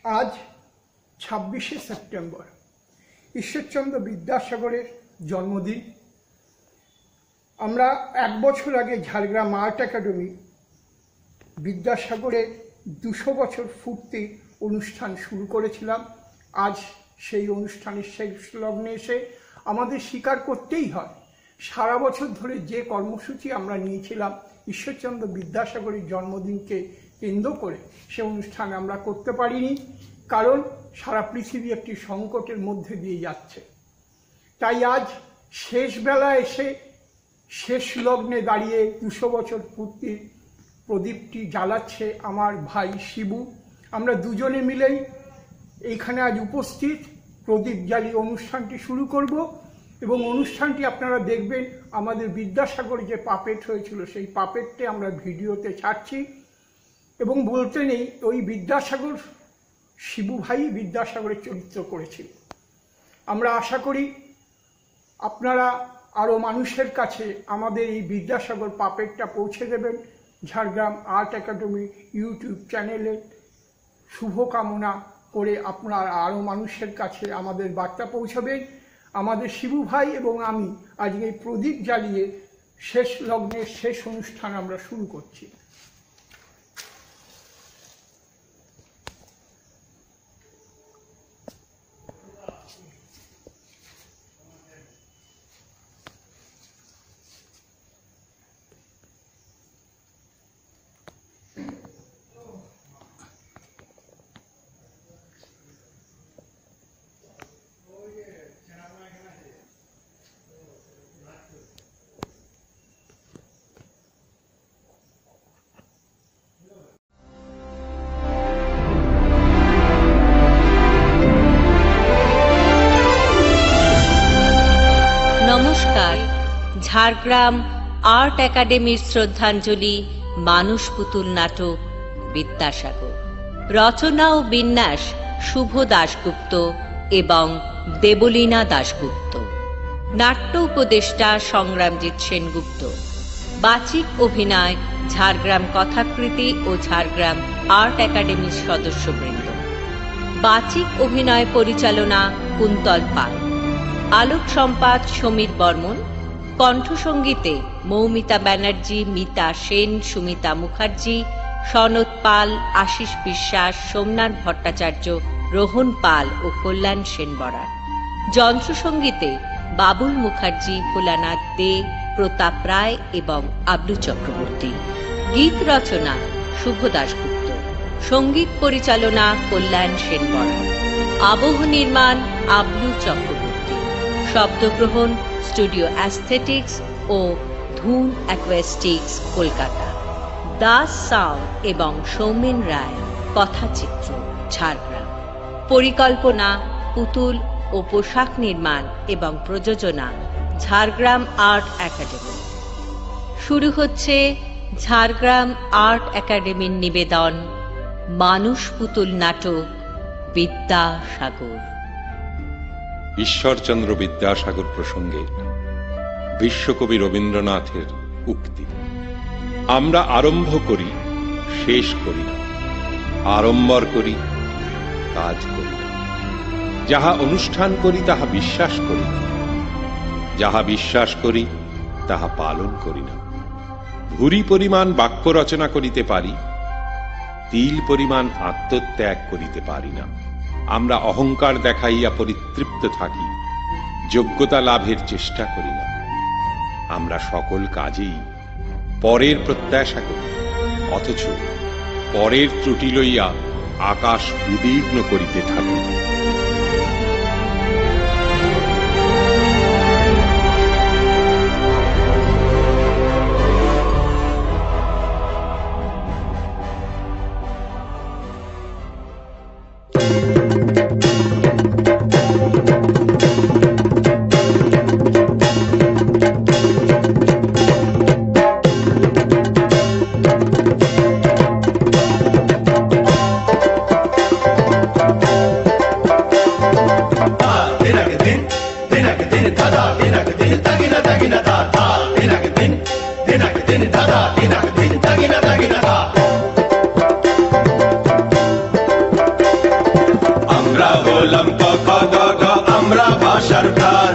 আজ 26শে সেপ্টেম্বর ঈশ্বরচন্দ্র বিদ্যাসাগরের জন্মদিন। আমরা এক বছর আগে ঝাড়গ্রাম আর্ট একাডেমি বিদ্যাসাগরের 200 বছর পূর্তি অনুষ্ঠান শুরু করেছিলাম। আজ সেই অনুষ্ঠানের শেষ লগ্নে এসে আমাদের স্বীকার করতেই হয়, সারা বছর ধরে যে কর্মসূচি আমরা নিয়েছিলাম ঈশ্বরচন্দ্র বিদ্যাসাগরের জন্মদিনকে কেন্দ্র করে সে অনুষ্ঠান আমরা করতে পারিনি, কারণ সারা পৃথিবী একটি সংকটের মধ্যে দিয়ে যাচ্ছে। তাই আজ শেষ বেলা এসে শেষ লগ্নে দাঁড়িয়ে 200 বছর পূর্তির প্রদীপটি জ্বালাচ্ছে আমার ভাই শিবু। আমরা দুজনে মিলেই এইখানে আজ উপস্থিত প্রদীপ জ্বালিয়ে অনুষ্ঠানটি শুরু করব এবং অনুষ্ঠানটি আপনারা দেখবেন। আমাদের বিদ্যাসাগর যে পাপেট হয়েছিল সেই পাপেটটি আমরা ভিডিওতে ছাড়ছি এবং বলতে নেই ওই বিদ্যাসাগর শিবু ভাই বিদ্যাসাগরের চরিত্র করেছিল। আমরা আশা করি আপনারা আরও মানুষের কাছে আমাদের এই বিদ্যাসাগর পাপেটটা পৌঁছে দেবেন। ঝাড়গ্রাম আর্ট একাডেমি ইউটিউব চ্যানেলে শুভকামনা করে আপনারা আরও মানুষের কাছে আমাদের বার্তা পৌঁছাবেন। আমাদের শিবু ভাই এবং আমি আজকে এই প্রদীপ জ্বালিয়ে শেষ লগ্নের শেষ অনুষ্ঠান আমরা শুরু করছি। নমস্কার। ঝাড়গ্রাম আর্ট একাডেমির শ্রদ্ধাঞ্জলি মানুষ পুতুল নাটক বিদ্যাসাগর। রচনা ও বিন্যাস শুভ দাশগুপ্ত এবং দেবলীনা দাশগুপ্ত। নাট্য উপদেষ্টা সংগ্রামজিৎ সেনগুপ্ত। বাচিক অভিনয় ঝাড়গ্রাম কথাকৃতি ও ঝাড়গ্রাম আর্ট একাডেমির সদস্যবৃন্দ। বাচিক অভিনয় পরিচালনা কুন্তল পাল। আলোক সম্পাদ সমীর বর্মন। কণ্ঠসঙ্গীতে মৌমিতা ব্যানার্জি, মিতা সেন, সুমিতা মুখার্জি, সনৎ পাল, আশিস বিশ্বাস, সোমনাথ ভট্টাচার্য, রোহন পাল ও কল্যাণ সেন বরার। যন্ত্রসঙ্গীতে বাবুল মুখার্জি, ভোলানাথ দে, প্রতাপ রায় এবং আবলু চক্রবর্তী। গীত রচনা শুভ দাশগুপ্ত। সঙ্গীত পরিচালনা কল্যাণ সেন বরার। আবহ নির্মাণ আবলু চক্রবর্তী। শব্দগ্রহণ স্টুডিও অ্যাস্থেটিক্স ও ধুন অ্যাকোয়াস্টিক্স কলকাতা। দাস সাউন্ড এবং সৌমেন রায় কথাচিত্র ঝাড়গ্রাম। পরিকল্পনা পুতুল ও পোশাক নির্মাণ এবং প্রযোজনা ঝাড়গ্রাম আর্ট একাডেমি। শুরু হচ্ছে ঝাড়গ্রাম আর্ট একাডেমির নিবেদন মানুষ পুতুল নাটক বিদ্যাসাগর। ঈশ্বরচন্দ্র বিদ্যাসাগর প্রসঙ্গে বিশ্বকবি রবীন্দ্রনাথের উক্তি, আমরা আরম্ভ করি শেষ করি না, আড়ম্বর করি কাজ করি না। যাহা অনুষ্ঠান করি তাহা বিশ্বাস করি না, যাহা বিশ্বাস করি তাহা পালন করি না। ভুরি পরিমাণ বাক্য রচনা করিতে পারি, তিল পরিমাণ আত্মত্যাগ করিতে পারি না। আমরা অহংকার দেখাইয়া পরিতৃপ্ত থাকি, যোগ্যতা লাভের চেষ্টা করি না। আমরা সকল কাজেই পরের প্রত্যাশা করি, অথচ পরের ত্রুটি লইয়া আকাশ উদ্বিগ্ন করিতে থাকি। হলাম ক খ গ ঘ, আমরা ভাষার প্রাণ।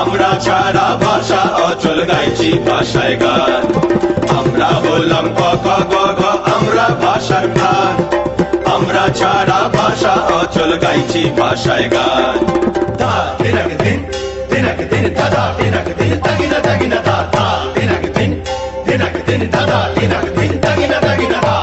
আমরা ছাড়া ভাষা অচল, গাইছি ভাষায় গান। আমরা হলাম ক খ গ ঘ, আমরা ভাষার প্রাণ। আমরা ছাড়া ভাষা অচল, গাইছি ভাষায় গান। তা দিনাকে দিন, দিনাকে দিন, দাদা দিনাকে দিন, তাগিনা তাগিনা দা, তা দিনাকে দিন, দিনাকে দিন, দাদা দিনাকে দিন, তাগিনা তাগিনা দা।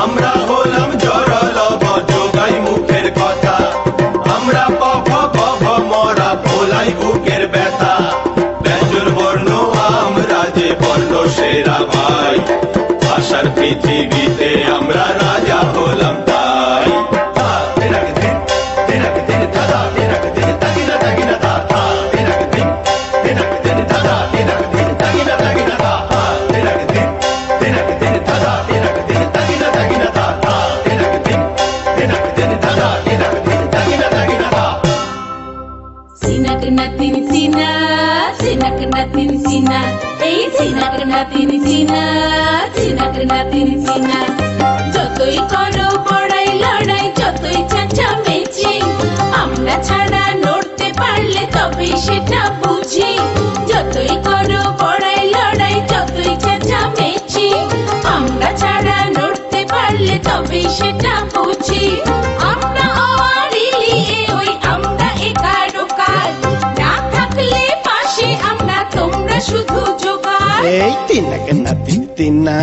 আমরা হলাম জড়লব, যোগাই মুখের কথা। আমরা পভ পভ মরা, ভোলাই বুকের ব্যথা। ব্যঞ্জন বর্ণ আমরা যে বর্ণ সেরা ভাই, ভাষার পৃথিবীতে আমরা রাজা হলাম তাই। দিনাকে দিন, দিনাকে দিন, দাদা দিনাকে দিন, তাগিনা তাগিনা দা, দিনাকে দিন, দিনাকে দিন, দাদা দিনাকে দিন, তাগিনা তাগিনা দা, দিনাকে দিন, দিনাকে দিন, দাদা দিনাকে দিন, তাগিনা তাগিনা দা, দিনাকে দিন, দিনাকে দিন, দাদা দিনাকে দিন, তাগিনা তাগিনা দা। Sinak natin sina, sinak natin sina, sinak natin sina, sinak natin sina. যতই করো বড়াই লড়াই, যতই চেঁচামেচি, আমরা ছাড়া নড়তে পারলে তবে সেটা বুঝি। যতই করো বড়াই লড়াই, যতই চেঁচামেচি, আমরা ছাড়া নড়তে পারলে তবে সেটা বুঝি। আমরা অওয়ারিলি ওই আমরা একারো কাজ, না থাকলে পাশে আমরা তোমরা শুধু জোগাড়। এই তিনাকে না তিন তিনা,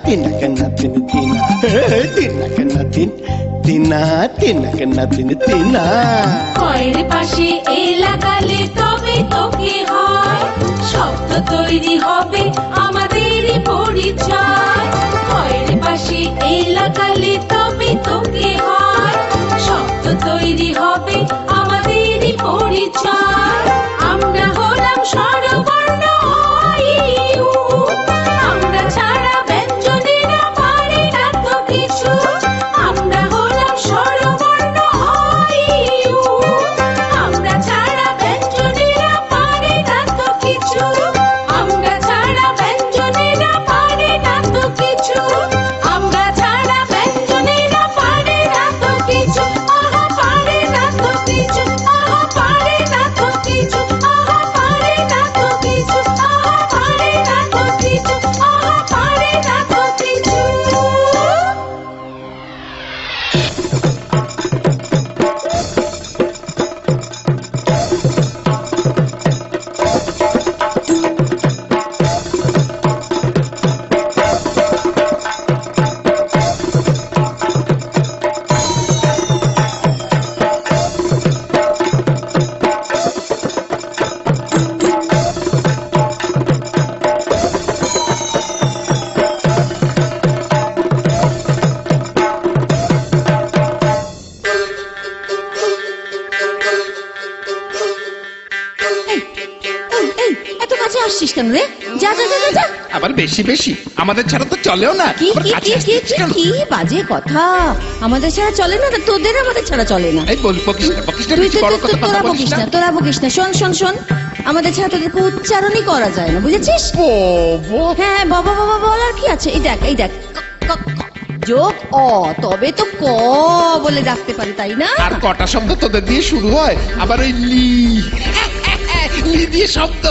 তিনাকে না তিন তিনা, তিনাকে না তিন তিনা, তিনাকে না তিন তিনা। কয়ের পাশে এ লাগালে তবে তোকে হয়, শব্দ তৈরি হবে আমাদেরই পরিচয়। কয়ের পাশে এ লাগালে তবে তোকে হয়, শব্দ তৈরি হবে আমাদেরই পরিচয়। আমরা হলাম স্বরবর্ণ অ-ই-উ, আমরা ছাড়া ব্যঞ্জনেরা পারে না তো কিছু। আমরা হলাম স্বরবর্ণ অ-ই-উ, আমরা ছাড়া ব্যঞ্জনেরা পারে না তো কিছু। আমরা ছাড়া ব্যঞ্জনেরা পারে না তো কিছু। আমরা ছাড়া ব্যঞ্জনেরা পারে না তো কিছু। আহা পারে না তো কিছু, আহা পারে না তো কিছু, আহা পারে না তো কিছু, আহা পারে না তো কিছু, আহা পারে না তো কিছু। এত কাছে আসছিস কেন রে? যা যা যা যা। আবার বেশি বেশি আমাদের ছাড়া তো চলেও না। কি আবার কি কাছে কি আসছিস কি কেন? কি বাজে কথা। আমাদের ছাড়া চলে না, তোদের আমাদের ছাড়া চলে না। এই বল, বকিস না, বকিস না, তুই বেশি বড় কথা তোরা বলিস বকিস না। না, তোরা বকিস না। শোন শোন শোন, আমাদের ছাড়া তোদেরকে উচ্চারণই করা যায় না, বুঝেছিস? হ্যাঁ বাবা বাবা বলার কি আছে? এই দেখ এই দেখ, যোগ অ, তবে তো ক বলে ডাকতে পারে, তাই না? আর কটা শব্দ তোদের দিয়ে শুরু হয়? আবার ওই লি লি দিয়ে শব্দ।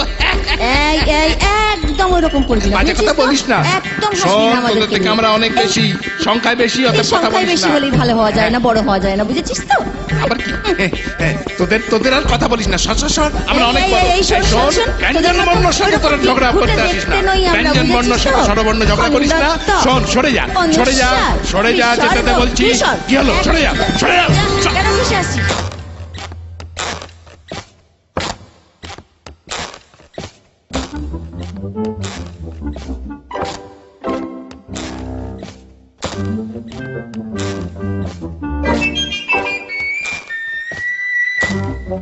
এই এই একদম ওইরকম করবি না, বাজে কথা বলিস না। একদম হাসবি শোন, না তোদের আমাদেরকে থেকে নিয়ে। আমরা অনেক বেশি, সংখ্যায় বেশি, এই অত কথা সংখ্যায় বলিস বেশি না। হলেই ভালো হওয়া যায় না, বড় হওয়া যায় না, বুঝেছিস তো? আবার কি তোদের আর কথা বলিস না। সর, আমরা অনেক বড়। এই শোন, শোন, শোন, ব্যঞ্জন বর্ণর সাথে তোরা ঝগড়া করতে আসিস না। ব্যঞ্জন বর্ণর সাথে স্বরবর্ণ ঝগড়া করিস না। শোন, সরে যা সরে যা সরে যা, যেতে বলছি। কি হলো? সরে যা সরে যা। কেন বসে আসছিস? আমি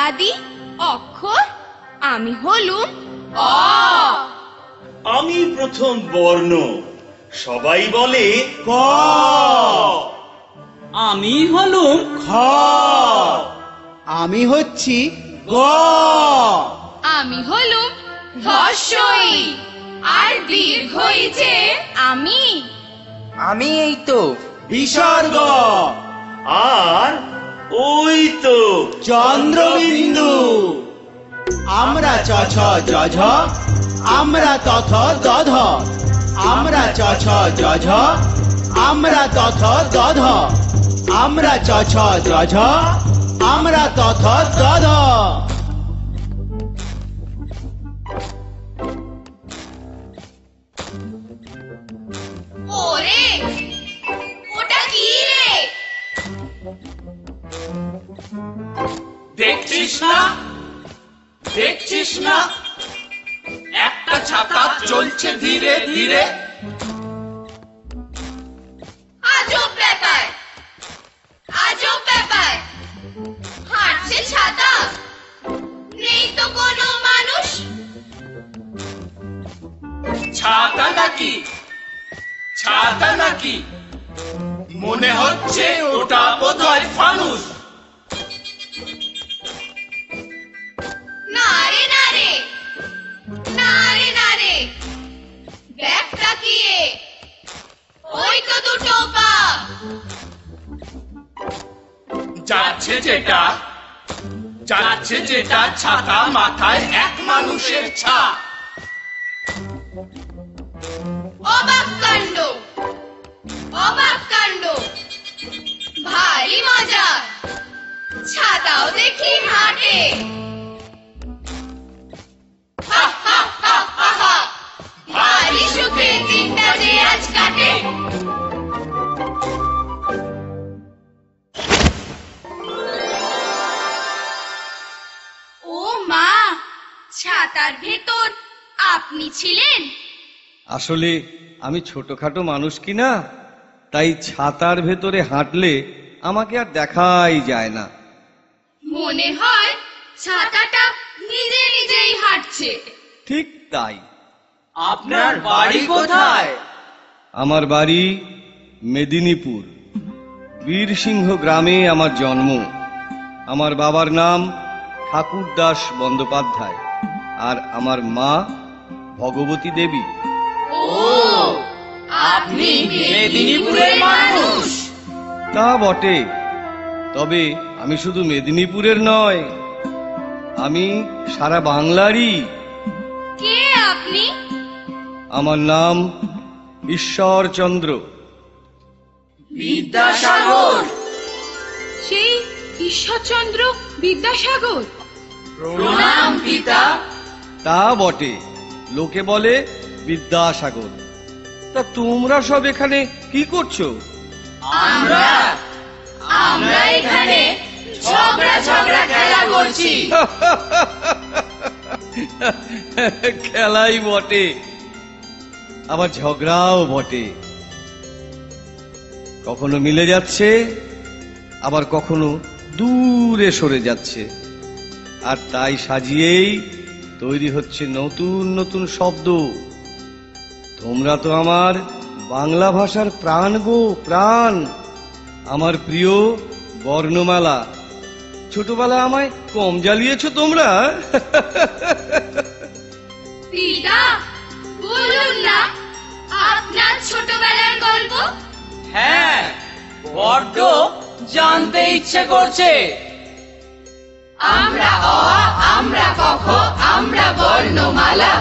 আদি অক্ষর, আমি হলুম অ। আমি প্রথম বর্ণ, সবাই বলে ক। আমি হলুম খ। আমি হচ্ছি গ। আমি হলুম হর্ষই, আর দীর্ঘই যে আমি। আমি এই তো বিসর্গ। আর ওই তো চন্দ্রবিন্দু। আমরা চ ছ জ ঝ, আমরা তথ দধ, আমরা চ ছ জ ঝ, আমরা তথ দধ, আমরা চ ছ জ ঝ, আমরা তথ দধ। ওরে ওটা কি রে? দেখছিস না, দেখছিস না একটা ছাতা চলছে ধীরে ধীরে। আজব ব্যাপার, আজব ব্যাপার। হাঁটছে ছাতা, নেই তো কোনো মানুষ। ছাতা নাকি, ছাতা নাকি, মনে হচ্ছে ওটা বোধহয় ফানুস। না রে না রে, না রে না রে, দেখ তাকিয়ে, ওই তো দুটো পা। যাচ্ছে যেটা, যাচ্ছে যেটা ছাতা মাথায় এক মানুষের ছা। অবাক কাণ্ড, অবাক কাণ্ড, ভারী মজা। ছাতাও দেখি হাঁটে। হা হা হা হা হা, ভারী সুখে দিনটা যে আজ কাটে। ও মা, ছাতার ভেতর আপনি ছিলেন? আসলে আমি ছোটখাটো মানুষ কিনা, তাই ছাতার ভেতরে হাঁটলে আমাকে আর দেখাই যায় না। মনে হয় ছাতাটা নিজে নিজেই হাঁটছে। ঠিক তাই। আপনার বাড়ি কোথায়? আমার বাড়ি মেদিনীপুর, বীরসিংহ গ্রামে আমার জন্ম। আমার বাবার নাম ঠাকুরদাস বন্দ্যোপাধ্যায়, আর আমার মা ভগবতী দেবী। ও, আপনি মেদিনীপুরের মানুষ? তা বটে, তবে আমি শুধু মেদিনীপুরের নয়, আমি সারা বাংলারই। কে আপনি? আমার নাম ঈশ্বরচন্দ্র। বিদ্যাসাগর। সেই ঈশ্বরচন্দ্র বিদ্যাসাগর? প্রণাম পিতা। তা বটে, লোকে বলে বিদ্যাসাগর। তা তোমরা সব এখানে কি করছো? আমরা আমরা এখানে ঝগড়া ঝগড়া খেলা করছি। খেলাই বটে, আবার ঝগড়াও বটে। কখনো মিলে যাচ্ছে, আবার কখনো দূরে সরে যাচ্ছে। আর তাই সাজিয়েই তৈরি হচ্ছে নতুন নতুন শব্দ। তোমরা তো আমার বাংলা ভাষার প্রাণ গো, প্রাণ। আমার প্রিয় বর্ণমালা। ছোটবেলা আমায় কম জ্বালিয়েছ তোমরা। পিতা, বলুন না আপনার ছোটবেলার গল্প। হ্যাঁ, বড্ড জানতে ইচ্ছে করছে। আমরা অ, আমরা কখ, আমরা বর্ণমালা।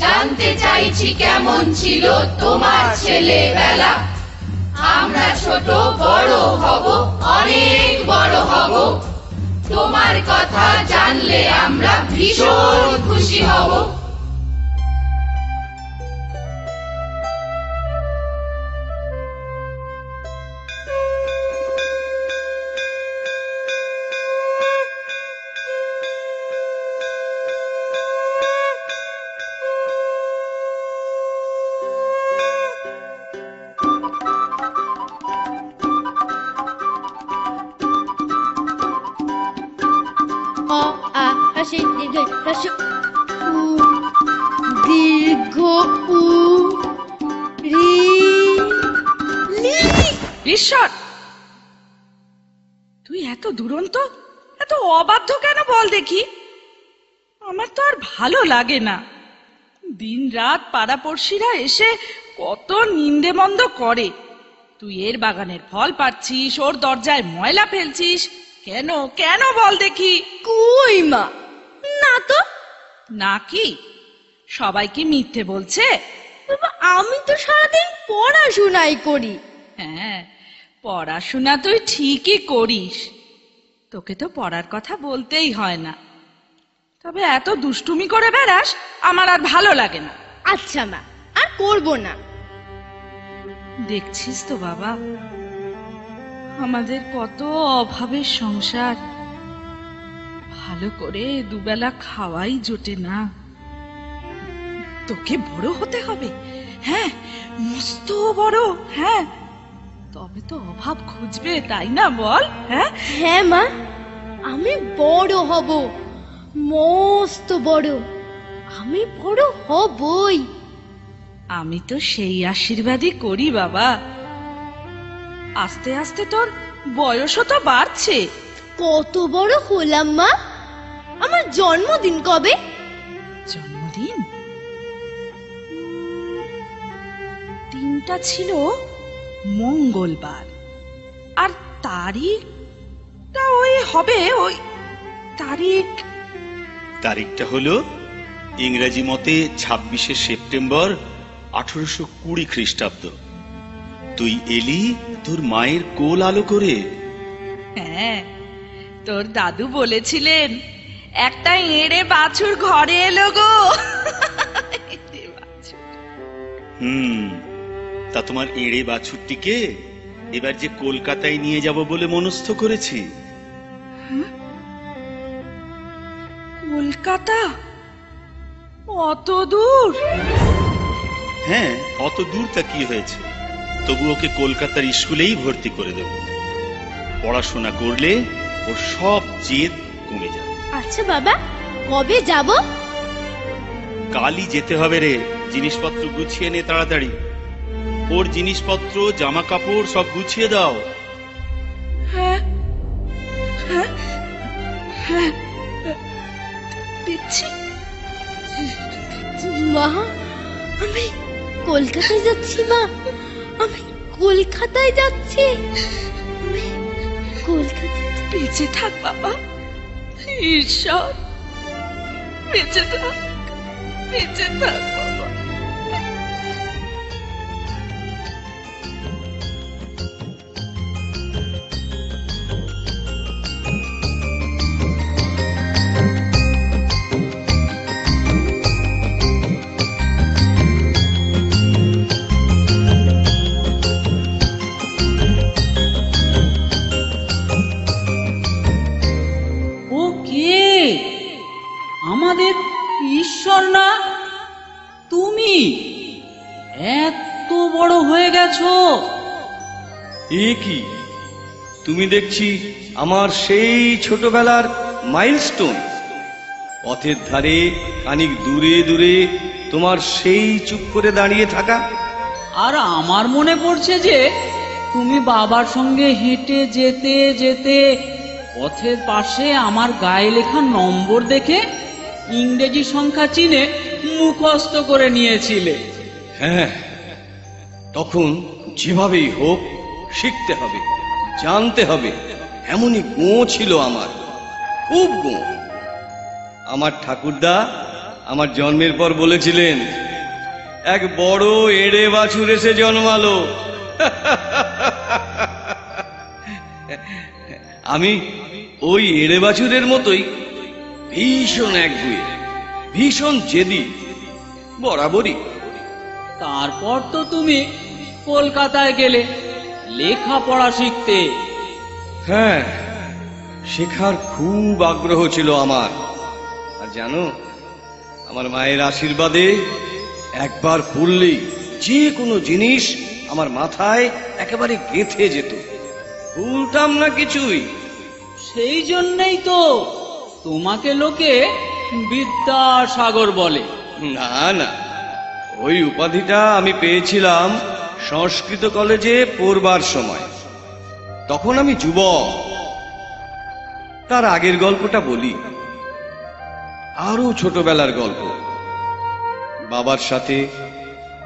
জানতে চাইছি কেমন ছিল তোমার ছেলেবেলা। আমরা ছোট বড় হব, অনেক বড় হব। তোমার কথা জানলে আমরা ভীষণ খুশি হব। পাশের দীর্ঘ উ রি ঈশ্বর, তুই এত দুরন্ত, এত অবাধ্য কেন বল দেখি? আমার তো আর ভালো লাগে না। দিন রাত পাড়াপড়শিরা এসে কত নিন্দে মন্দ করে। তুই এর বাগানের ফল পাচ্ছিস, ওর দরজায় ময়লা ফেলছিস, কেন কেন বল দেখি? কই মা, না তো। নাকি সবাই কি মিথ্যে বলছে? আমি তো সারাদিন পড়াশোনাই করি। হ্যাঁ, পড়াশোনা তুই ঠিকই করিস, তোকে তো পড়ার কথা বলতেই হয় না। তবে এত দুষ্টুমি করে বেড়াস, আমার আর ভালো লাগে না। আচ্ছা মা, আর করব না। দেখছিস তো বাবা, আমাদের কত অভাবের সংসার, ভালো করে দুবেলা খাওয়াই জোটে না। তোকে বড় হতে হবে, হ্যাঁ, মস্ত বড়, হ্যাঁ, তবে তো অভাব খুঁজবে, তাই না বল? হ্যাঁ হ্যাঁ মা, আমি বড় হব, মস্ত বড়, আমি বড় হবই। আমি তো সেই আশীর্বাদই করি বাবা। আস্তে আস্তে তোর বয়সও তো বাড়ছে। কত বড় হলাম মা? আমার জন্মদিন কবে? জন্মদিন দিনটা ছিল মঙ্গলবার, আর তারিখটা ওই হবে, ওই তারিখটা হলো ইংরেজি মতে 26শে সেপ্টেম্বর 1820 খ্রিস্টাব্দ। তুই এলি তোর মায়ের কোল আলো করে। হ্যাঁ, তোর দাদু বলেছিলেন একটা এঁড়ে বাছুর ঘরে এলো গো। তা তোমার এঁড়ে বাছুরটিকে এবার যে কলকাতায় নিয়ে যাব বলে মনস্থ করেছি। কলকাতা? অত দূর? হ্যাঁ, অত দূর তা কি হয়েছে, তবু ওকে কলকাতার স্কুলেই ভর্তি করে দেব। পড়াশোনা করলে ওর সব জেদ কমে যাবে। আচ্ছা বাবা, কবে যাব? কালই যেতে হবে রে। জিনিসপত্র গুছিয়ে নে তাড়াতাড়ি। ওর জিনিসপত্র, জামা কাপড় সব গুছিয়ে দাও। হ্যাঁ হ্যাঁ হ্যাঁ, দিচ্ছি। মা, আমি কলকাতায় যাচ্ছি মা, আমি কলকাতায় যাচ্ছি। কলকাতায়। বেঁচে থাক বাবা, ঈশ্বর বেঁচে থাক, বেঁচে থাক বাবা। আমাদের ঈশ্বর না তুমি? এত বড় হয়ে গেছো। এ কি, তুমি দেখছি আমার সেই ছোটবেলার মাইলস্টোন। পথের ধারে খানিক দূরে দূরে তোমার সেই চুপ করে দাঁড়িয়ে থাকা। আর আমার মনে পড়ছে যে তুমি বাবার সঙ্গে হেঁটে যেতে যেতে পথের পাশে আমার গায়ে লেখা নম্বর দেখে ইংরেজি সংখ্যা চিনে মুখস্থ করে নিয়েছিলে। হ্যাঁ, তখন যেভাবেই হোক শিখতে হবে, জানতে হবে, এমনই গো ছিল আমার, খুব গো। আমার ঠাকুরদা আমার জন্মের পর বলেছিলেন, এক বড় এড়ে বাছুর এসে জন্মালো। আমি ওই এড়ে বাছুরের মতোই ভীষণ একগুঁয়ে, ভীষণ জেদি, বরাবরই। তারপর তো তুমি কলকাতায় গেলে লেখাপড়া শিখতে। হ্যাঁ, শেখার খুব আগ্রহ ছিল আমার। আর জানো, আমার মায়ের আশীর্বাদে একবার পড়লেই যে কোনো জিনিস আমার মাথায় একেবারে গেঁথে যেত, ভুলতাম না কিছুই। সেই জন্যই তো তোমাকে লোকে বিদ্যাসাগর বলে। না না, ওই উপাধিটা আমি পেয়েছিলাম সংস্কৃত কলেজে পড়বার সময়। তখন আমি যুবক। তার আগের গল্পটা বলি, আরো ছোটবেলার গল্প। বাবার সাথে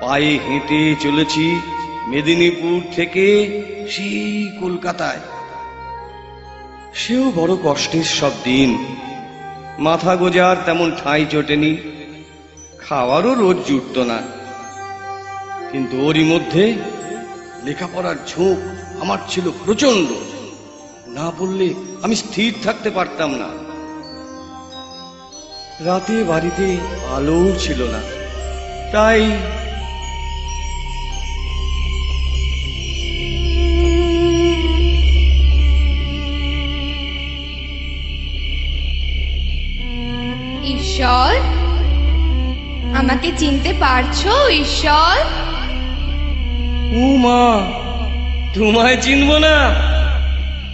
পায়ে হেঁটে চলেছি মেদিনীপুর থেকে সেই কলকাতায়। সেও বড় কষ্টের সব দিন। মাথা গোজার তেমন ঠাঁই জোটেনি, খাওয়ারও রোজ জুটত না। কিন্তু ওরই মধ্যে লেখাপড়ার ঝোঁক আমার ছিল প্রচন্ড। না পড়লে আমি স্থির থাকতে পারতাম না। রাতে বাড়িতে আলো ছিল না, তাই ঈশ্বর, আমাকে চিনতে পারছো ঈশ্বর? উমা, তোমায় চিনবো না?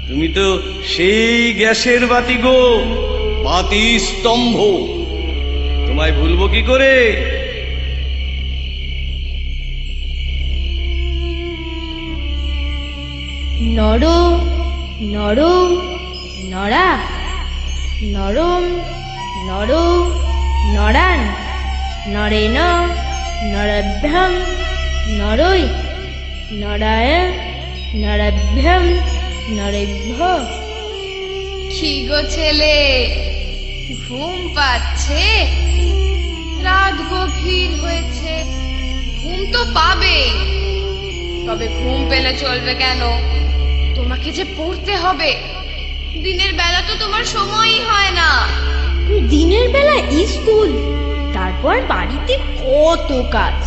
তুমি তো সেই গ্যাসের বাতি গো, বাতি স্তম্ভ। তোমায় ভুলবো কি করে? নর নর নরা, নরম নর নরান, নরেন নরভ্যম নরৈ, নরায় নরভ্যম নরেভ্য। কি গো ছেলে, ঘুম পাচ্ছে? রাত গভীর হয়েছে, ঘুম তো পাবে। তবে ঘুম পেলে চলবে কেন? তোমাকে যে পড়তে হবে। দিনের বেলা তো তোমার সময়ই হয় না। দিনের বেলা স্কুল, তারপর বাড়িতে কত কাজ,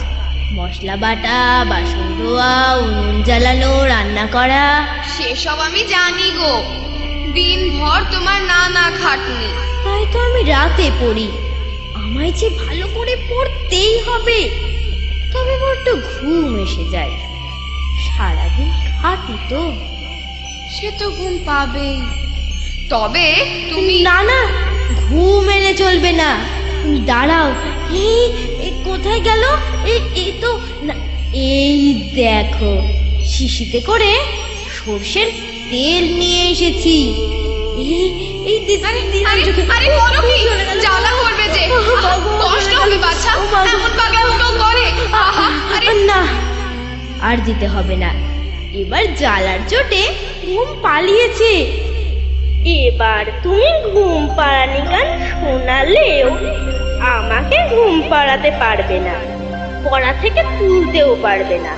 মশলা বাটা, বাসন ধোয়া, উনুন জ্বালানো, রান্না করা। সেসব আমি জানি গো, দিনভর তোমার নানা খাটনি। তাই তো আমি রাতে পড়ি। আমায় যে ভালো করে পড়তেই হবে, তবে বড্ড ঘুম এসে যায়। সারাদিন খাটি তো। সে তো ঘুম পাবেই, তবে তুমি না না, ঘুম এলে চলবে না। তুমি দাঁড়াও। এই কোথায় গেল? এই তো না, এই দেখো, শিশিতে করে সর্ষের তেল নিয়ে এসেছি। জ্বালা করবে যে, কষ্ট হবে বাছা। এমন পাগলামো কেউ করে? না, আর দিতে হবে না। এবার জ্বালার চোটে ঘুম পালিয়েছে। এবার তুমি ঘুম পাড়ানি গান শোনালেও আমাকে ঘুম পাড়াতে পারবে না, পড়া থেকে তুলতেও পারবে না।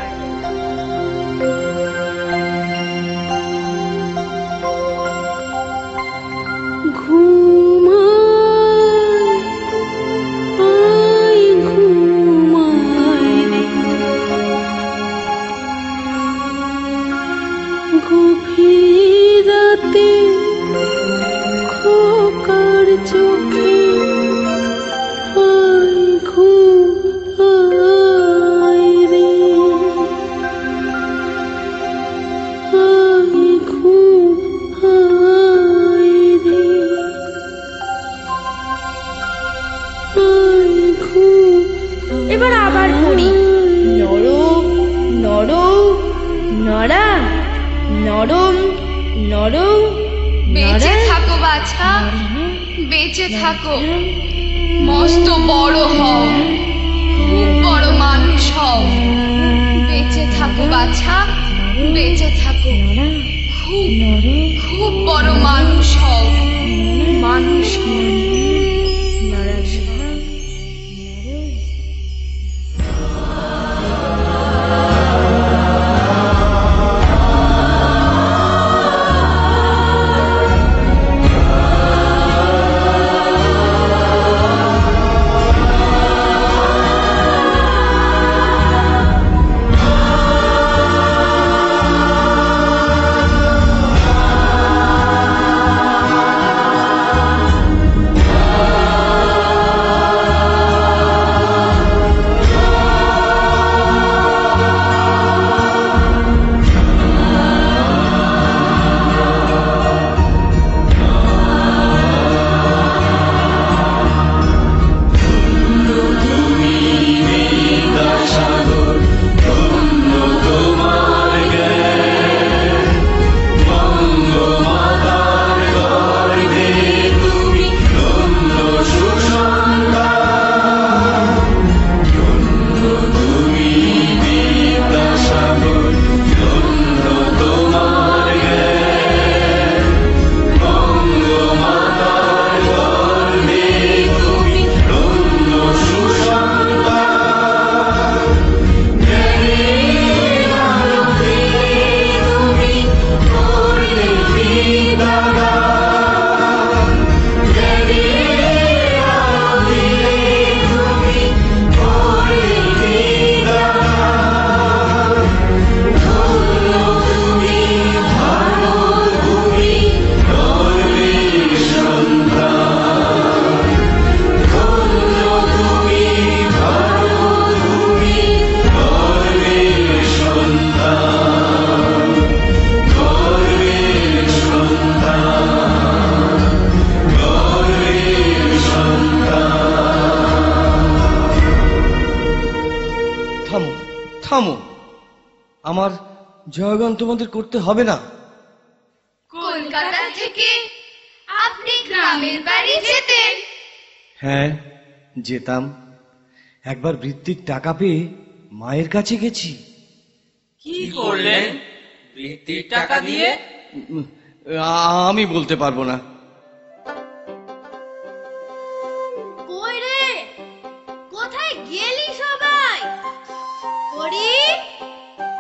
এবার আবার পড়ি। নর নর নরা, নরম নর। বেঁচে থাকো বাছা, বেঁচে থাকো। মস্ত বড় হও, খুব বড় মানুষ হও। বেঁচে থাকো বাছা, বেঁচে থাকো। খুব খুব বড় মানুষ হও, মানুষ হও। থামো থামো, আমার জয়গান তোমাদের করতে হবে না। কলকাতা থেকে আপনি গ্রামের বাড়ি যেতেন? হ্যাঁ যেতাম, একবার বৃত্তির টাকা পেয়ে মায়ের কাছে গেছি। কি করলেন বৃত্তির টাকা দিয়ে? আমি বলতে পারবো না। কই রে, কোথায় গেলি সবাই? হরি,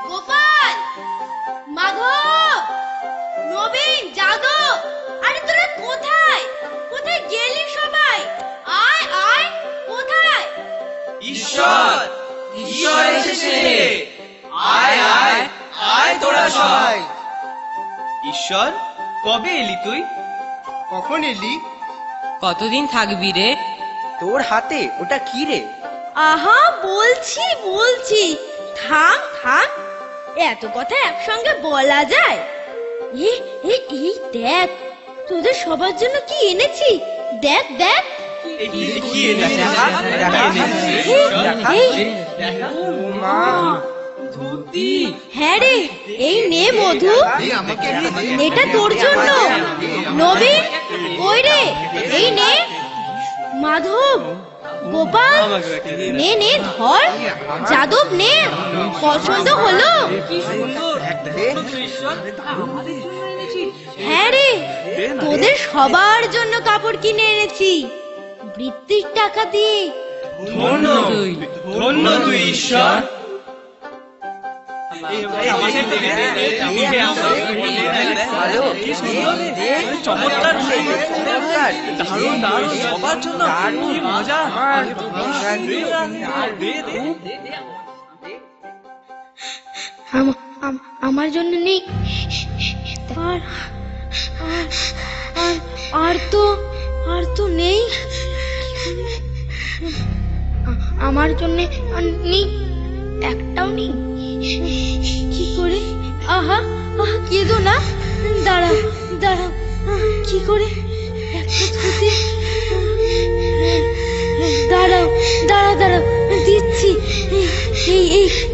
গোপাল, মাধব, নবীন, যাদব, আরে তোরা কোথায়? কোথায় গেলি সবাই? আয় আয়, কোথায়? ঈশ্বর, ঈশ্বর এসেছে, আয় আয় আয় তোরা সবাই। ঈশ্বর, কবে এলি তুই? কখন এলি? কতদিন থাকবি রে? তোর হাতে ওটা কি রে? আহা, বলছি বলছি, থাম থাম, এত কথা একসঙ্গে বলা যায়? এই দেখ, তোদের সবার জন্য কি এনেছি, দেখ দেখ। কি এনেছিস? হ্যাঁ রে, এই নে মধু, এটা তোর জন্য। নবীন, ওই রে, এই নে। মাধব, গোপাল, নে নে ধর। যাদব নে, পছন্দ হলো? হ্যাঁ রে, তোদের সবার জন্য কাপড় কিনে এনেছি বৃত্তির টাকা দিয়ে। ধন্য তুই ঈশ্বর। আমার জন্য নেই, আর তো নেই, আমার জন্য নেই, একটাও নেই। কি করে? আহা আহা, কেঁদো না, দাঁড়াও দাঁড়াও, কি করে একটা থুতে? দাঁড়াও দাঁড়াও দাঁড়াও, দিচ্ছি,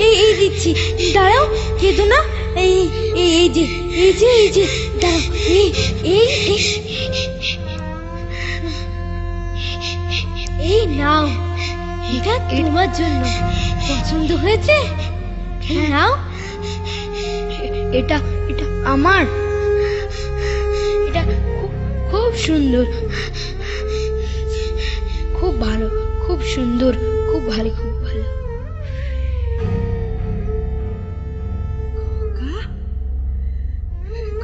এই দিচ্ছি, দাঁড়াও, কেঁদো না, এই যে দাঁড়াও, এই নাও, এটা তোমার জন্য। পছন্দ হয়েছে? নাও, এটা আমার, এটা খুব সুন্দর, খুব ভালো, খুব সুন্দর, খুব ভালো, খুব ভালো।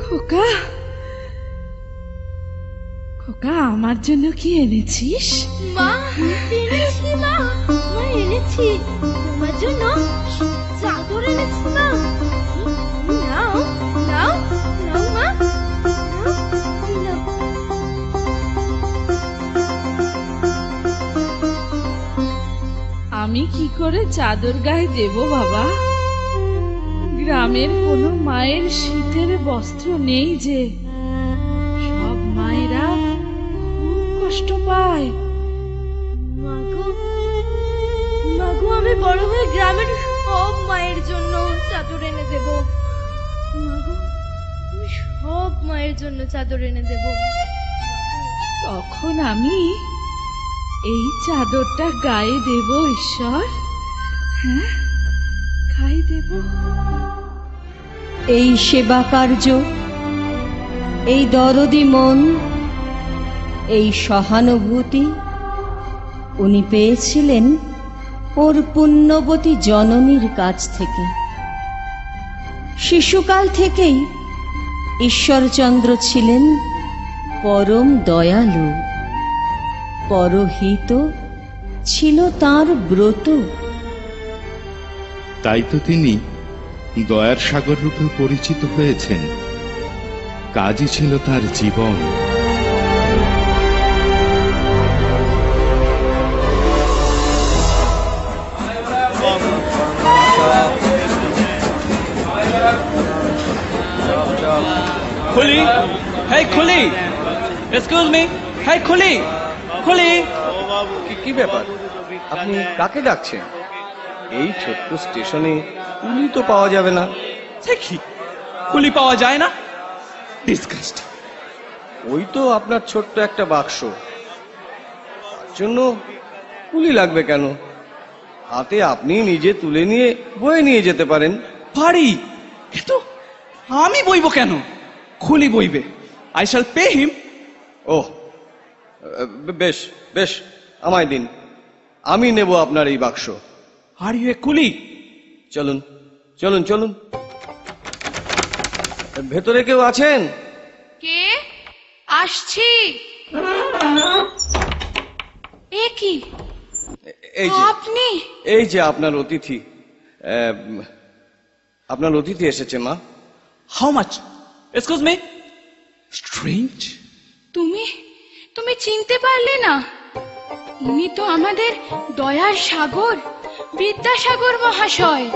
খোকা, খোকা, আমার জন্য কি এনেছিস? মা, এনেছি মা, এনেছি তোমার জন্য চাদর এনেছি মা। নাও নাও নাও মা, নাও। আমি কি করে চাদর গায়ে দেব বাবা? গ্রামের কোনো মায়ের শীতের বস্ত্র নেই যে, সব মায়েরা খুব কষ্ট পায়। মাগো, আমি বড় হয়ে গ্রামের সব মায়ের জন্য চাদর এনে দেব। মাগো, আমি সব মায়ের জন্য চাদর এনে দেব। তখন আমি এই চাদরটা গায়ে দেব ঈশ্বর, হ্যাঁ গায়ে দেব। এই সেবা কার্য, এই দরদি মন, এই সহানুভূতি উনি পেয়েছিলেন ওর পুণ্যবতী জননীর কাছ থেকে। শিশুকাল থেকেই ঈশ্বরচন্দ্র ছিলেন পরম দয়ালু, পরহিত ছিল তাঁর ব্রত। তাই তো তিনি দয়ার সাগর রূপে পরিচিত হয়েছেন। কাজই ছিল তার জীবন। খুলি, হেই খুলি, এক্সকিউজ মি, হেই খুলি, খুলি। কি ব্যাপার, আপনি কাকে ডাকছেন? এই ছোট্ট স্টেশনে কুলি তো পাওয়া যাবে না। দেখি কুলি পাওয়া যায় না? ডিসকাস্ট। ওই তো আপনার ছোট্ট একটা বাক্স, তার জন্য কুলি লাগবে কেন? হাতে আপনি নিজে তুলে নিয়ে বয়ে নিয়ে যেতে পারেন। পারি, কিন্তু আমি বইব কেন? খুলি বইবে। I shall pay him. ওহ, বেশ বেশ, আমায় দিন, আমি নেব আপনার এই বাক্স। আর ইউ এ কুলি? চলুন চলুন চলুন। ভেতরে কেউ আছেন? কে? আসছি। এ কি? এই যে আপনি? এই যে আপনার অতিথি। আপনার অতিথি এসেছে মা। How much? Excuse me? Strange. তুমি চিনতে পারলে না? ইনি তো আমাদের দয়ার সাগর, বিদ্যাসাগর মহাশয়।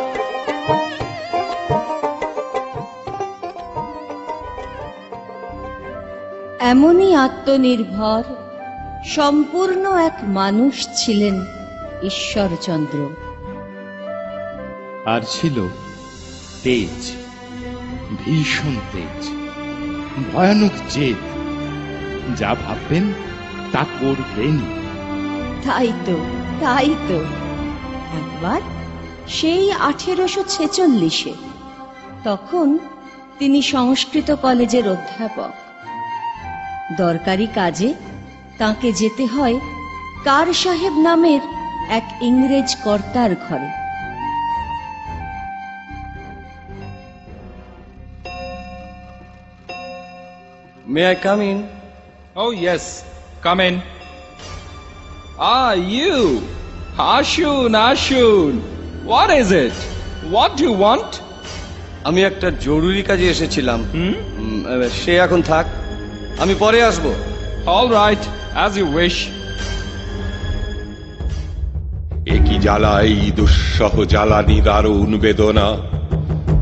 এমনই আত্মনির্ভর সম্পূর্ণ এক মানুষ ছিলেন ঈশ্বরচন্দ্র। আর ছিল তেজ, ভীষণ তেজ, ভয়ানক জেদ। যা ভাববেন তা করবেন। তাই তো একবার সেই 1846-এ, তখন তিনি সংস্কৃত কলেজের অধ্যাপক। দরকারি কাজে তাকে যেতে হয় কার সাহেব নামের এক ইংরেজ কর্তার ঘরে। May I come in? Oh yes, come in. Ah, you. Ashun. What is it? What do you want? আমি একটা জরুরি কাজে এসেছিলাম। সে এখন থাক, আমি পরে আসব। All right, as you wish. একই জ্বালাই দুঃসহ জ্বালানি দারুণ বেদনা,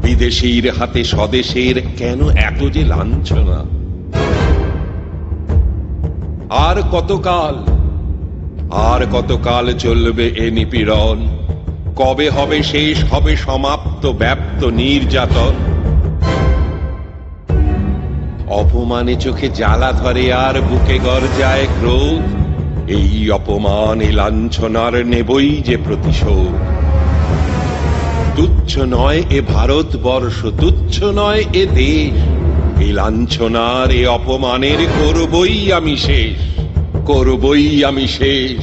বিদেশীর হাতে স্বদেশের কেন এত যে লাঞ্ছনা। আর কতকাল চলবে এ নিপীড়ন? কবে হবে শেষ, হবে সমাপ্ত ব্যাপ্ত নির্যাতন? অপমানে চোখে জ্বালা ধরে আর বুকে গর্জায় ক্রোধ। এই অপমান, এই লাঞ্ছনার নেবই যে প্রতিশোধ। তুচ্ছ নয় এ ভারতবর্ষ, তুচ্ছ নয় এ দেশ। এই লাঞ্ছনার, এ অপমানের করবই আমি শেষ, করবই আমি শেষ,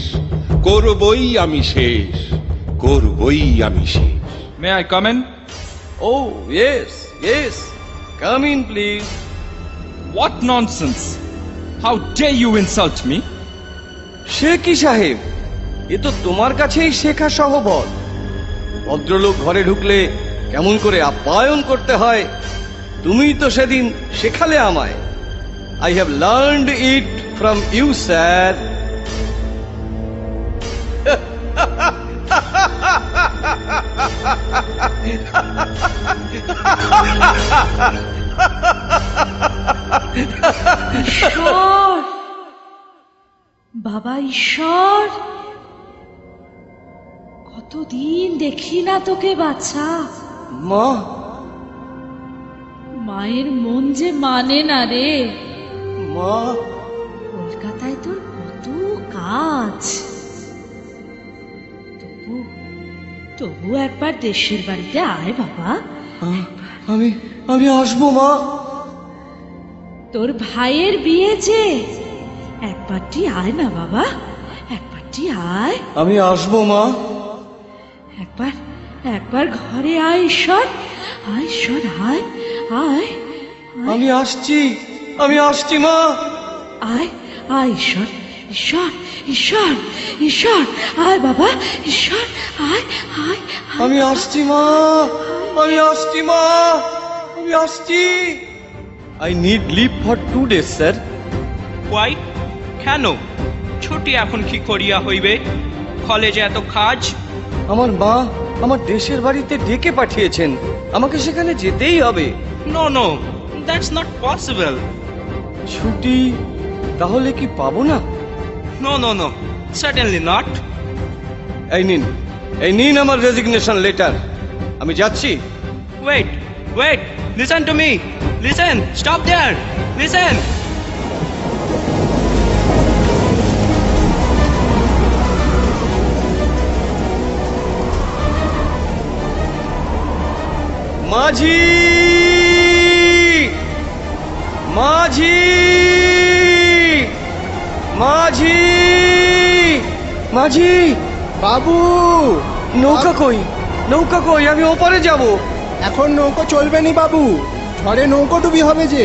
করবই আমি শেষ, করবই আমি শেষ। May I come in? Oh yes, come in please. What nonsense! How dare you insult me? সে কি সাহেব, এ তো তোমার কাছেই শেখা সহবত। ভদ্রলোক ঘরে ঢুকলে কেমন করে আপ্যায়ন করতে হয় তুমিই তো সেদিন শেখালে আমায়। I have learned it from you, sir. ঈশ্বর, বাবা ঈশ্বর, কতদিন দেখি না তোকে বাছা। মা, মায়ের মন যে মানে না রে। মা, কলকাতায় তোর কত কাজ, তবু একবার দেশের বাড়িতে আয় বাবা। আমি আসবো মা। তোর ভাইয়ের বিয়ে যে, একবারটি আয় না বাবা, একবারটি আয়। আমি আসবো মা। একবার ঘরে আয় ঈশ্বর, আয় ঈশ্বর, আয় আয়। আমি আসছি মা। আয় আয় ঈশ্বর, ঈশ্বর ঈশ্বর ঈশ্বর, আয় বাবা ঈশ্বর, আয় আয়। আমি আসছি মা, আমি আসছি। I need leave for 2 days, sir. Why? কেন? ছুটি এখন কি করিয়া হইবে? কলেজে এত কাজ। আমার মা আমার দেশের বাড়িতে ডেকে পাঠিয়েছেন, আমাকে সেখানে যেতেই হবে। No, that's not possible. ছুটি তাহলে কি পাবো না? No, certainly not. এই নিন, এই নিন আমার রেজিগনেশন লেটার। আমি যাচ্ছি। Wait, wait, listen to me. Listen, stop there. Listen. মাঝি, মাঝি, মাঝি, মাঝি বাবু, নৌকা কই? নৌকা কই? আমি ওপারে যাব। এখন নৌকো চলবে নি বাবু, ঝড়ে নৌকো ডুবি হবে যে।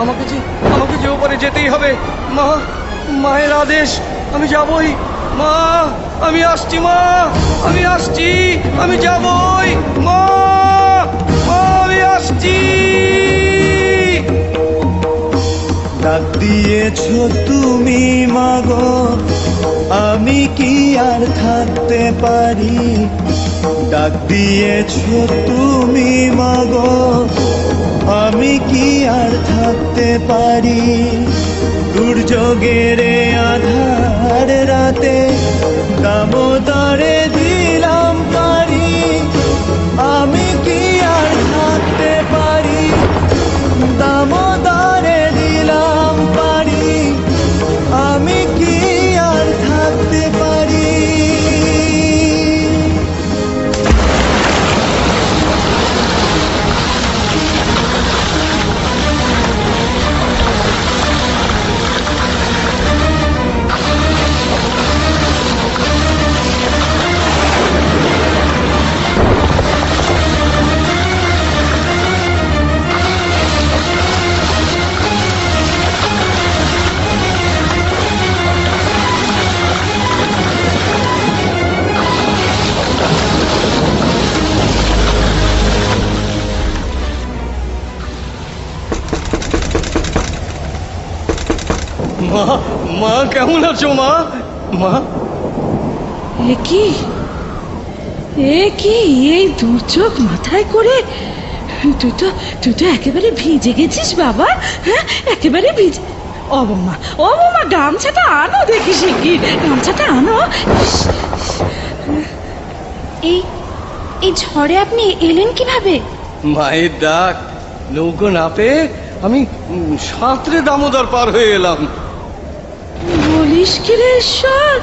আমাকে যে ওপারে যেতেই হবে। মা, মায়ের আদেশ, আমি যাবই। মা, আমি আসছি। মা, আমি আসছি, আমি যাবই। মা, মা, আমি আসছি। ডাক দিয়েছ তুমি মাগো, আমি কি আর থাকতে পারি? ডাক দিয়েছ তুমি মাগো, আমি কি আর থাকতে পারি? দুর্যোগের আধার রাতে দামোদরে দিলাম পারি, আমি কি আর থাকতে পারি? দামোদরে দিলাম পারি, আমি কি আর থাকতে পারি? মা, মা কেমন আছো মা? মা, এ কি এই দুর্যোগ মাথায় করে তুই তো একেবারে ভিজে গেছিস বাবা। হ্যাঁ, একেবারে ভিজে। ও বৌমা, গামছাটা আনো, দেখি কি গামছাটা আনো। এই ঝড়ে আপনি এলেন কিভাবে? মায়ের ডাক, নৌকো না পেয়ে আমি সাঁতরে দামোদর পার হয়ে এলাম। বলিস কি রে ঈশ্বর?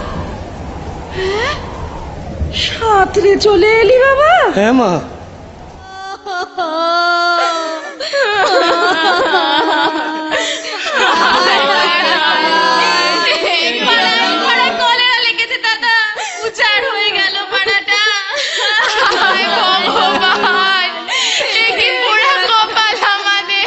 হ্যাঁ, সাঁতরে চলে এলি বাবা? হ্যাঁ মা। কলেরা লেগেছে দাদা, উচার হয়ে গেল পাড়াটা। ভগবান, এ কি পোড়া কপাল আমাদের।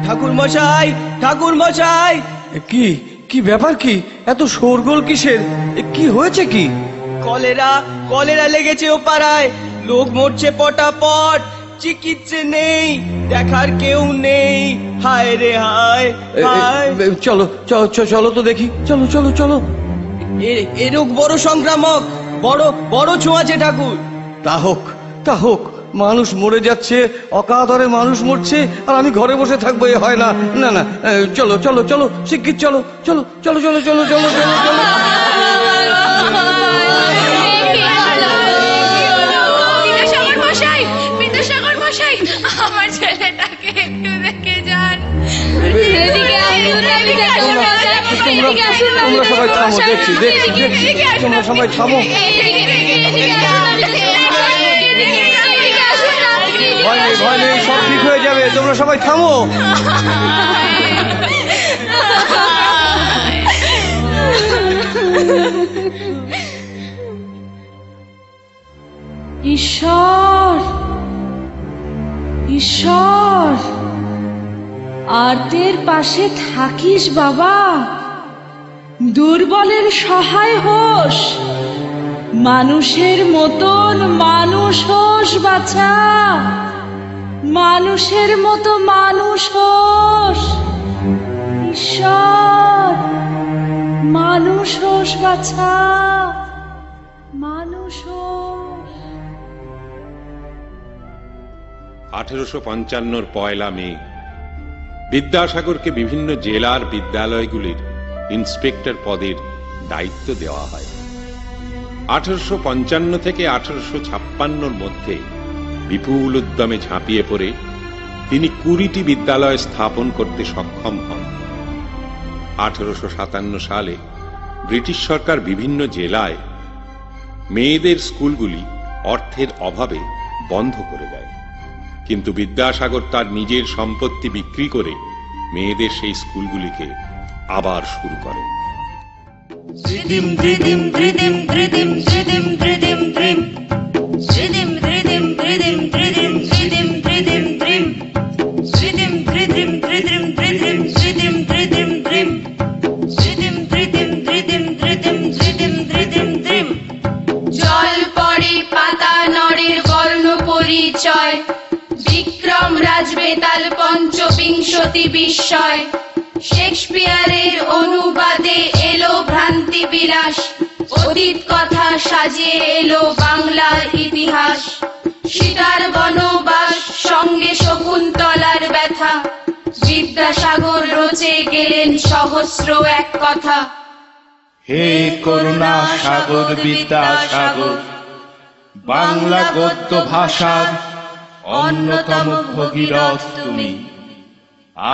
ঠাকুর মশাই, ঠাকুর মশাই। কি কি ব্যাপার? কি এত শোরগোল কিসের? কি হয়েছে? কি কলেরা লেগেছে ও পাড়ায়, লোক মরছে পটাপট, চিকিৎসে নেই, দেখার কেউ নেই। হায় রে হায় হায়। চলো চলো তো দেখি, চলো চলো চলো। এ রোগ বড় সংক্রামক, বড় ছোঁয়াছে ঠাকুর। তা হোক, মানুষ মরে যাচ্ছে, অকাতরে মানুষ মরছে, আর আমি ঘরে বসে থাকবো? এ হয় না। না না, চলো চলো চলো, শিগগির চলো চলো চলো চলো চলো চলো চলো চলো। বিদ্যাসাগর মশাই, আমার ছেলেটাকে একটু দেখে যান। তোমরা সবাই থামো, দেখছি। তোমরা সবাই থামো। ভয় নেই, সব ঠিক হয়ে যাবে। তোমরা সবাই থামো। ঈশ্বর, আর্তের পাশে থাকিস বাবা, দুর্বলের সহায় হোস, মানুষের মতন মানুষ হোস বাছা, মানুষের মতো মানুষ হোস। ঈশ্বর, মানুষ হোস বাছা, মানুষ হোস। 1855 পয়লা মে বিদ্যাসাগরকে বিভিন্ন জেলার বিদ্যালয়গুলির ইন্সপেক্টর পদের দায়িত্ব দেওয়া হয়। 1855 থেকে 1856 মধ্যে বিপুল উদ্যমে ঝাঁপিয়ে পড়ে তিনি 20টি বিদ্যালয় স্থাপন করতে সক্ষম হন। 1857 সালে ব্রিটিশ সরকার বিভিন্ন জেলায় মেয়েদের স্কুলগুলি অর্থের অভাবে বন্ধ করে দেয়, কিন্তু বিদ্যাসাগর তার নিজের সম্পত্তি বিক্রি করে মেয়েদের সেই স্কুলগুলিকে আবার শুরু করেন। জল পড়ে পাতা নড়ের বর্ণ পরিচয়, বিক্রম রাজ বেতাল পঞ্চবিংশতি বিস্ময়, শেক্সপিয়ারের অনুবাদে এলো ভ্রান্তি বিলাস, অতীত কথা সাজিয়ে এলো বাংলার ইতিহাস, সীতার বনবাস সঙ্গে শকুন্তলার ব্যথা, বিদ্যাসাগর রচে গেলেন সহস্র এক কথা। হে করুণা সাগর বিদ্যাসাগর, বাংলা গদ্য ভাষার অন্যতম ভগীরথ তুমি,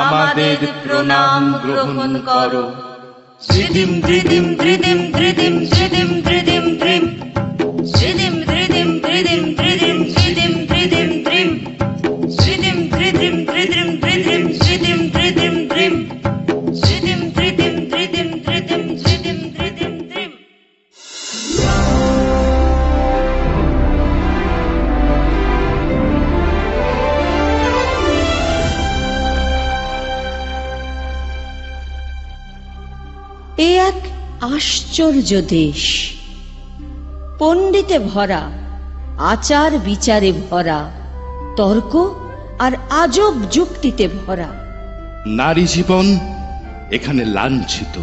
আমাদের প্রণাম গ্রহণ করো। ধ্রিদিম ধ্রিদিম ধ্রিদিম ধ্রিদিম ধ্রিদিম ধ্রিদিম ধ্রিম, ধ্রিদিম ধ্রিদিম ধ্রিদিম ধ্রিদিম ধ্রিদিম ধ্রিদিম ধ্রিম, ধ্রিদিম ধ্রিদিম ধ্রিদিম ধ্রিদিম ধ্রিদিম ধ্রিদিম ধ্রিম, ধ্রিদিম ধ্রিদিম ধ্রিদিম ধ্রিদিম ধ্রিদিম ধ্রিদিম ধ্রিম। এ এক আশ্চর্য দেশ, পণ্ডিতে ভরা, আচার বিচারে ভরা, তর্ক আর আজব যুক্তিতে ভরা। নারী জীবন এখানে লাঞ্ছিত,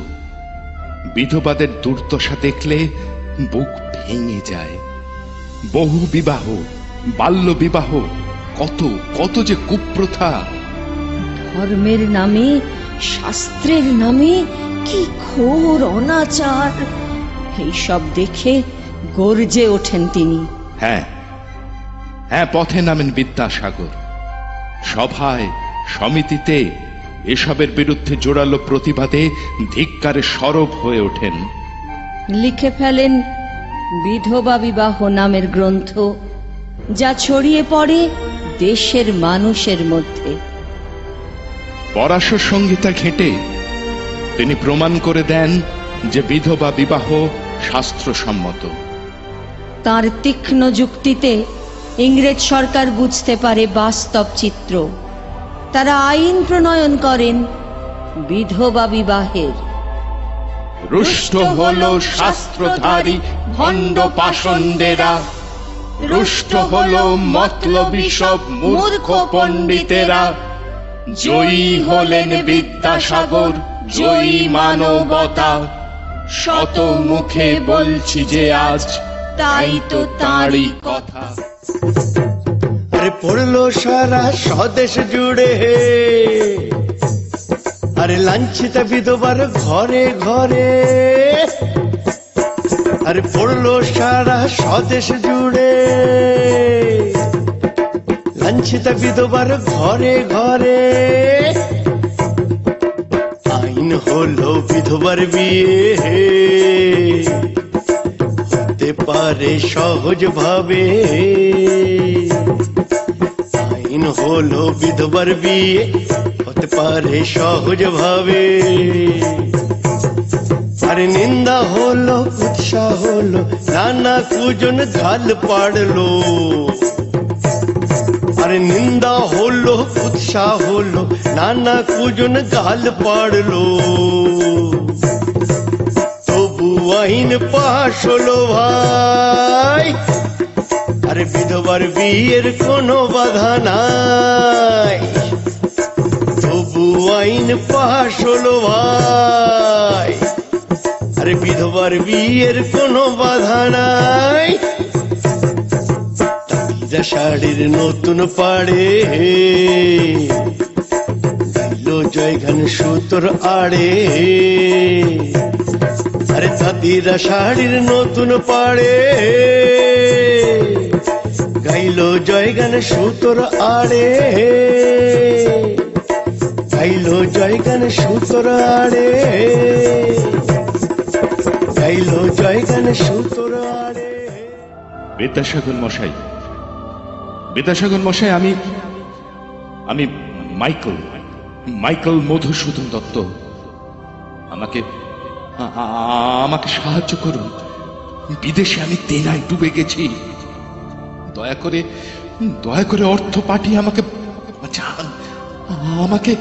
বিধবাদের দুর্দশা দেখলে বুক ভেঙে যায়। বহু বিবাহ, বাল্য বিবাহ, কত কত যে কুপ্রথা। ধর্মের নামে, শাস্ত্রের নামে কি ঘোর অনাচার, এইসব দেখে গর্জে ওঠেন তিনি। হ্যাঁ হ্যাঁ, পথে নামেন বিদ্যাসাগর। সভায় সমিতিতে এসবের বিরুদ্ধে জোরালো প্রতিবাদে ধিক্কারে সরব হয়ে ওঠেন। লিখে ফেলেন বিধবা বিবাহ নামের গ্রন্থ, যা ছড়িয়ে পড়ে দেশের মানুষের মধ্যে। পরাশর সংহিতা ঘেঁটে তিনি প্রমাণ করে দেন যে বিধবা বিবাহ শাস্ত্রসম্মত। তার তীক্ষ্ণ যুক্তিতে ইংরেজ সরকার বুঝতে পারে বাস্তব চিত্র। তারা আইন প্রণয়ন করেন বিধবা বিবাহের। রুষ্ট হলো শাস্ত্রধারী ভণ্ড পাষণ্ডেরা, রুষ্ট হলো মতলবী সব মূর্খ পণ্ডিতেরা। জয়ী হলেন বিদ্যাসাগর, জয়ী মানবতা। শত মুখে বলছি যে আজ, তাই তো তাঁরই কথা। আরে পড়লো সারা স্বদেশ জুড়ে, আরে লাঞ্ছিত বিধবার ঘরে ঘরে। আরে পড়লো সারা স্বদেশ জুড়ে, লাঞ্ছিত বিধবার ঘরে ঘরে। আইন হলো বিধবার বিয়ে, হতে পারে সহজ ভাবে। আইন হলো বিধবার বিয়ে, হতে পারে সহজ ভাবে। আরে নিন্দা হলো, উৎসাহ হলো, নানা কুজন ঢাল পাড়লো। আরে নিন্দা হলো, উৎসাহ হলো, নানা কুজন গাল পাড়লো। তবু আইন পাশ হলো ভাই, আরে বিধবার বিয়ের কোনো বাধা নাই। তবু আইন পাশ হলো ভাই, আরে বিধবার বিয়ের কোনো বাধা নাই। বিদ্যা শাড়ির নতুন পাড়ে গাইল জয়গান সুতোর আড়ে আরে তাঁতিরা শাড়ির নতুন পাড়ে গাইল জয়গান সুতোর আড়ে গাইল জয়গান সুতোর আড়ে গাইল জয়গান সুতোর আড়ে। বিদ্যাসাগর মশাই, বিদ্যাসাগর মশাই, আমি আমি মাইকেল মাইকেল মধুসূদন দত্ত। আমাকে আমাকে সাহায্য করুন। বিদেশে আমি তেনায় ডুবে গেছি। দয়া করে অর্থ পাঠিয়ে আমাকে বাঁচান। আমাকে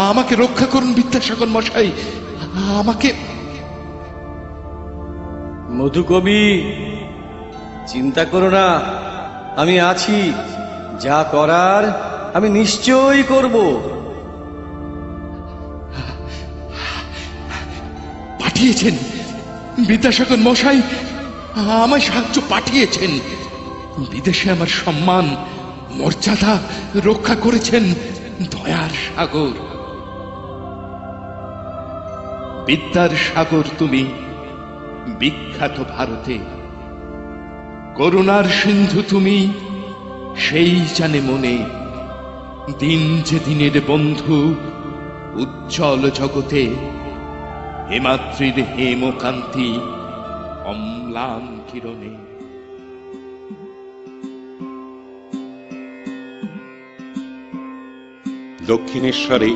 আমাকে রক্ষা করুন বিদ্যাসাগর মশাই, আমাকে। মধুকবি, চিন্তা করো না, আমি আছি। যা করার আমি নিশ্চয়ই করব। পাঠিয়েছেন বিদ্যাসাগর মশাই, আমায় সাহায্য পাঠিয়েছেন। বিদেশে আমার সম্মান মর্যাদা রক্ষা করেছেন দয়ার সাগর। বিদ্যার সাগর তুমি বিখ্যাত ভারতে, করুণার সিন্ধু তুমি সেই জানে মনে। দিন যে দিনের বন্ধু উজ্জ্বল জগতে, হেমাদ্রির হেমকান্তি অম্লান কিরণে। দক্ষিণেশ্বরে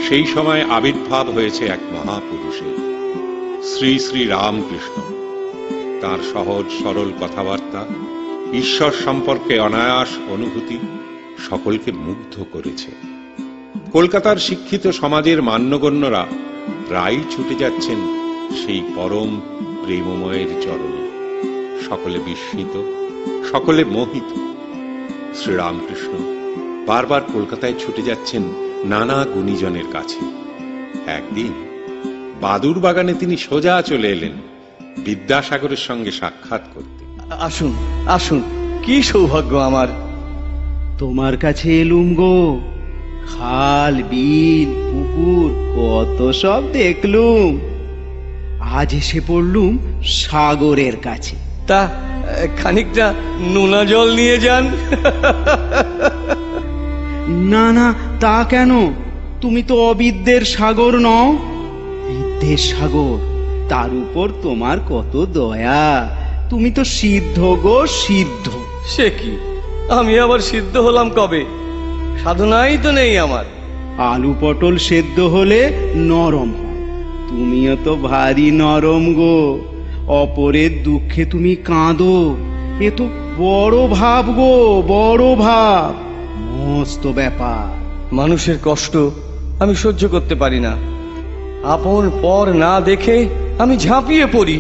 সেই সময় আবির্ভাব হয়েছে এক মহাপুরুষের, শ্রী শ্রী রামকৃষ্ণ। তার সহজ সরল কথাবার্তা, ঈশ্বর সম্পর্কে অনায়াস অনুভূতি সকলকে মুগ্ধ করেছে। কলকাতার শিক্ষিত সমাজের মান্যগণ্যরা প্রায়ই ছুটে যাচ্ছেন সেই পরম প্রেমময়ের চরণে। সকলে বিস্মিত, সকলে মোহিত। শ্রীরামকৃষ্ণ বারবার কলকাতায় ছুটে যাচ্ছেন নানা গুণীজনের কাছে। একদিন বাদুর বাগানে তিনি সোজা চলে এলেন বিদ্যাসাগরের সঙ্গে সাক্ষাৎ করতে। আসুন আসুন, কি সৌভাগ্য আমার। তোমার কাছে এলুম গো। খাল, বিল, পুকুর কত সব দেখলুম। আজ এসে পড়লুম সাগরের কাছে। তা খানিকটা নোনা জল নিয়ে যান। না না, তা কেন? তুমি তো অবিদ্যের সাগর নও, বিদ্যের সাগর। তার উপর তোমার কত দয়া। তুমি তো সিদ্ধ গো, সিদ্ধ। সে কি, আমি আবার সিদ্ধ হলাম কবে? সাধনাই তো নেই আমার। আলু পটল সেদ্ধ হলে নরম হয়, তুমিও তো ভারী নরম গো। অপরের দুঃখে তুমি কাঁদো, এ তো বড় ভাব গো, বড় ভাব, মস্ত ব্যাপার। মানুষের কষ্ট আমি সহ্য করতে পারি না। আপন পর না দেখে আমি ঝাঁপিয়ে পড়ি।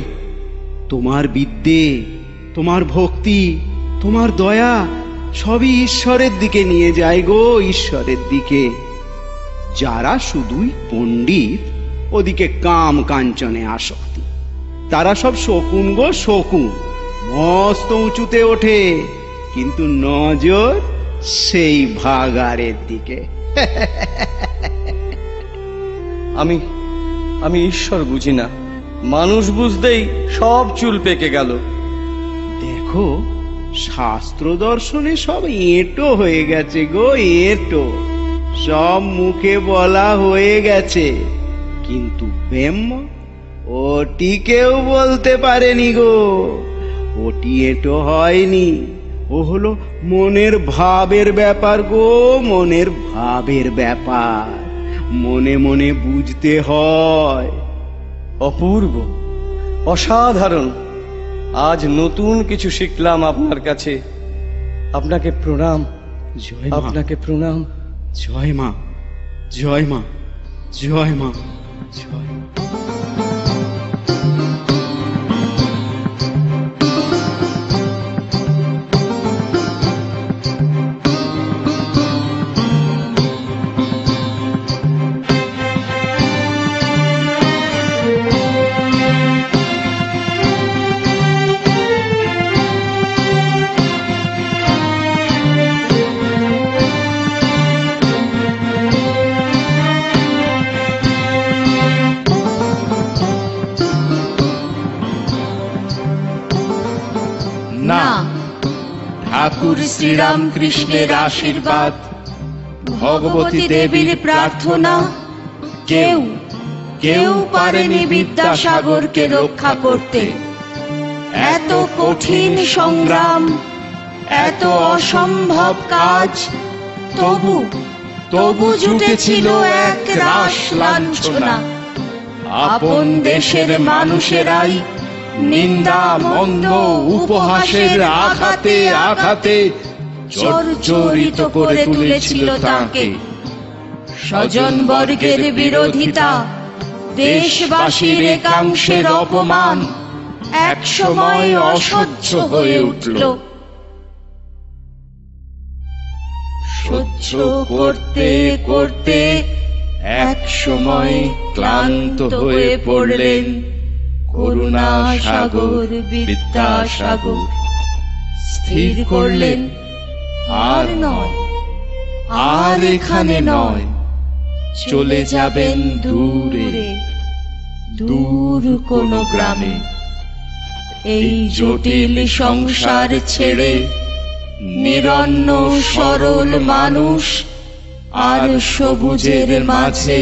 তোমার বিদ্যে, তোমার ভক্তি, তোমার দয়া সবই ঈশ্বরের দিকে নিয়ে যায় গো, ঈশ্বরের দিকে। যারা শুধুই পণ্ডিত, ওদিকে কাম কাঞ্চনে আসক্তি, তারা সব শকুন গো, শকুন। মস্ত উঁচুতে ওঠে, কিন্তু নজর সেই ভাগাড়ের দিকে। আমি ঈশ্বর বুঝি না, মানুষ বুঝতেই সব চুল পেকে গেল। দেখো, শাস্ত্র দর্শনে সব এঁটো হয়ে গেছে গো, এঁটো। সব মুখে বলা হয়ে গেছে, কিন্তু ব্রহ্ম ওটি কেউ বলতে পারেনি গো। ওটি এঁটো হয়নি, ও হলো মনের ভাবের ব্যাপার গো, মনের ভাবের ব্যাপার। মনে মনে বুঝতে হয়। অপূর্ব, অসাধারণ। আজ নতুন কিছু শিখলাম আপনার কাছে। আপনাকে প্রণাম। জয় মা, আপনাকে প্রণাম। জয় মা, জয় মা, জয় মা, জয় মা। ঠাকুর শ্রীরামকৃষ্ণের আশীর্বাদ, ভগবতী দেবীর প্রার্থনা, কেউ কেউ পারেনি বিদ্যাসাগরকে রক্ষা করতে। এত কঠিন সংগ্রাম, এত অসম্ভব কাজ, তবু জুটেছিল এক রাস লাঞ্ছনা। আপন দেশের মানুষেরাই নিন্দা, মন্দ, উপহাসের আঘাতে আঘাতে জর্জরিত করে তুলেছিল তাঁকে। স্বজন বর্গের বিরোধিতা, দেশবাসীর একাংশের অপমান একসময় অসহ্য হয়ে উঠল। সহ্য করতে করতে এক সময় ক্লান্ত হয়ে পড়লেন করুণাসাগর বিদ্যাসাগর। স্থির করলেন আর নয়, আর এখানে নয়, চলে যাবেন দূরে, দূর কোনো গ্রামে। এই জটিল সংসার ছেড়ে নিরন্ন সরল মানুষ আর সবুজের মাঝে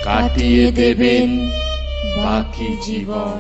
কাটিয়ে দেবেন বাকি জীবন।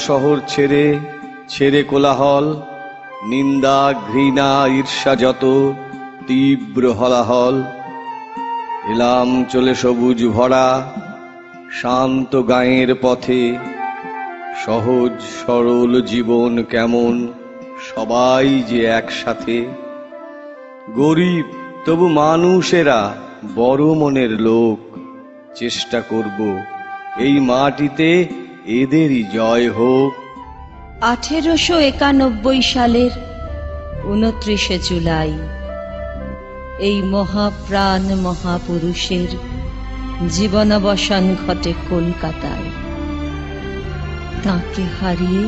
শহর ছেড়ে ছেড়ে কোলাহল, নিন্দা ঘৃণা ঈর্ষা যত তীব্র হলাহল। এলাম চলে সবুজ ভরা শান্ত গাঁয়ের পথে, সহজ সরল জীবন কেমন সবাই যে একসাথে। গরিব তবু মানুষেরা বড় মনের লোক, চেষ্টা করব এই মাটিতে এদেরই জয় হোক। 1891 সালের 29শে জুলাই এই মহাপ্রাণ মহাপুরুষের জীবনাবসান ঘটে কলকাতায়। তাঁকে হারিয়ে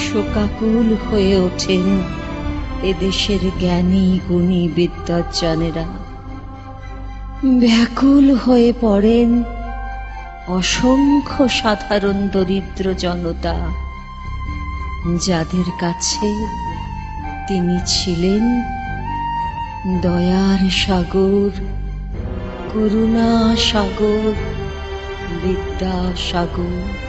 শোকাকুল হয়ে ওঠেন এদেশের জ্ঞানী গুণী বিদ্বজ্জনেরা। ব্যাকুল হয়ে পড়েন অসংখ্য সাধারণ দরিদ্র জনতা, যাদের কাছে তিনি ছিলেন দয়ার সাগর, করুণা সাগর, বিদ্যাসাগর।